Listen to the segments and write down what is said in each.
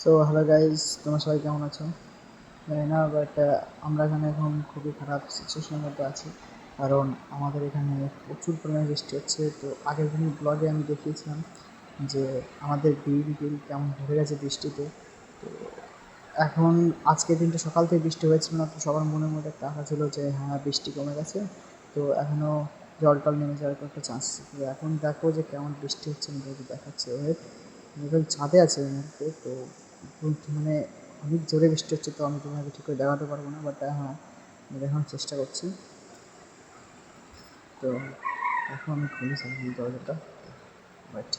So hello guys, তোমরা সবাই কেমন আছো? জানি না, বাট আমরা এখানে এখন খুবই খারাপ সিচুয়েশনের মধ্যে আছি। কারণ আমাদের এখানে প্রচুর পরিমাণে বৃষ্টি হচ্ছে। তো আগের দিন ব্লগে আমি দেখিয়েছিলাম যে আমাদের বিল কেমন ভরে গেছে বৃষ্টিতে। তো এখন আজকের দিনটা সকাল থেকে বৃষ্টি হয়েছিল না, তো সবার মনের মধ্যে একটা আশা ছিল যে হ্যাঁ বৃষ্টি কমে গেছে, তো এখনও জলটল নেমে যাওয়ার একটা চান্স। তো এখন দেখো যে কেমন বৃষ্টি হচ্ছে, আমি যদি দেখাচ্ছি ওয়েট। এখন ছাদে আছে এই মুহূর্তে, তো মানে অনেক জোরে বৃষ্টি হচ্ছে, তো আমি তোমাকে ঠিক করে দেখাতে পারবো না, বাট হ্যাঁ আমি দেখানোর চেষ্টা করছি। তো এখন আমি খুলেছি দরজাটা, বাট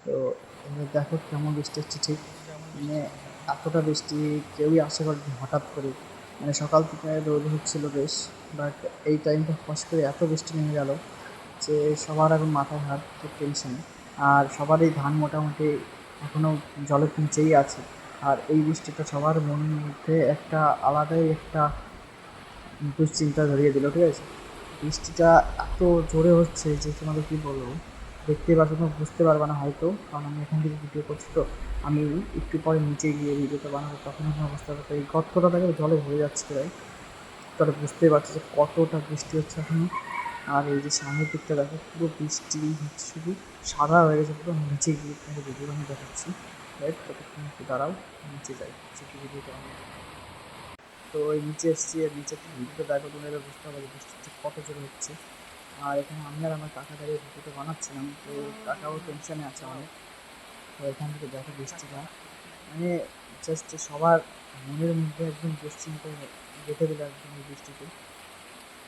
তো এবার দেখো কেমন বৃষ্টি হচ্ছে। ঠিক মানে এতটা বৃষ্টি কেউই আশা করেনি হঠাৎ করে। মানে সকাল থেকে রোদ হচ্ছিল বেশ, বাট এই টাইমটা ফস করে এত বৃষ্টি নেমে গেল যে সবার এখন মাথায় হাত, খুব টেনশন। আর সবারই ধান মোটামুটি এখনও জলের নিচেই আছে। আর এই বৃষ্টিটা সবার মনের মধ্যে একটা আলাদাই একটা দুশ্চিন্তা ধরিয়ে দিল, ঠিক আছে? বৃষ্টিটা এত জোরে হচ্ছে যে তোমাদের কী বলবো, দেখতে পাচ্ছ তোমরা বুঝতে পারবে না হয়তো, কারণ আমি এখান থেকে ভিডিও করছি। তো আমি একটু পরে নিচে গিয়ে ভিডিওটা বানাবো, তখন আমি অবস্থা করতে এই গর্তটা থেকে জলে ভরে যাচ্ছে প্রায়। তাহলে বুঝতেই পারছি যে কতটা বৃষ্টি হচ্ছে এখন। আর এই যে সামনের দিকটা দেখো, পুরো বৃষ্টি হচ্ছে, শুধু সাদা হয়ে গেছে পুরো। নিচে গিয়ে তোমাকে ভিডিও আমি দেখাচ্ছি, রাইট? ততক্ষণ একটু দাঁড়াও, নিচে যাই, সেটি ভিডিওটা আমি। তো ওই নিচে এসেছি, আর নিচে ভিডিওটা দেখো, তুমি এবার বুঝতে পারবে বৃষ্টিটা কত জোরে হচ্ছে। আর এখানে আমি আর আমার কাকা দাঁড়িয়ে ভিডিওটা বানাচ্ছিলাম, তো কাকাও টেনশনে আছে অনেক। তো এখান থেকে দেখো বৃষ্টিটা মানে জাস্ট সবার মনের মধ্যে একদম দুশ্চিন্তা গেঁথে দিল একদম এই বৃষ্টিতে।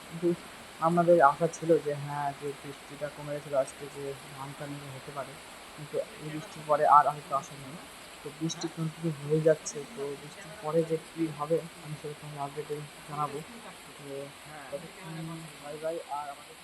কিন্তু আমাদের আশা ছিল যে হ্যাঁ, যে বৃষ্টিটা কমে গেছিলো আজকে, যে ধান টান হতে পারে। কিন্তু এই বৃষ্টির পরে আর হয়তো আশা নেই। তো বৃষ্টি কন্টিনিউ হয়ে যাচ্ছে, তো বৃষ্টির পরে যে কী হবে আমি সেরকম আপডেট জানাবো। তো ততক্ষণ বাই বাই। আর আমাদের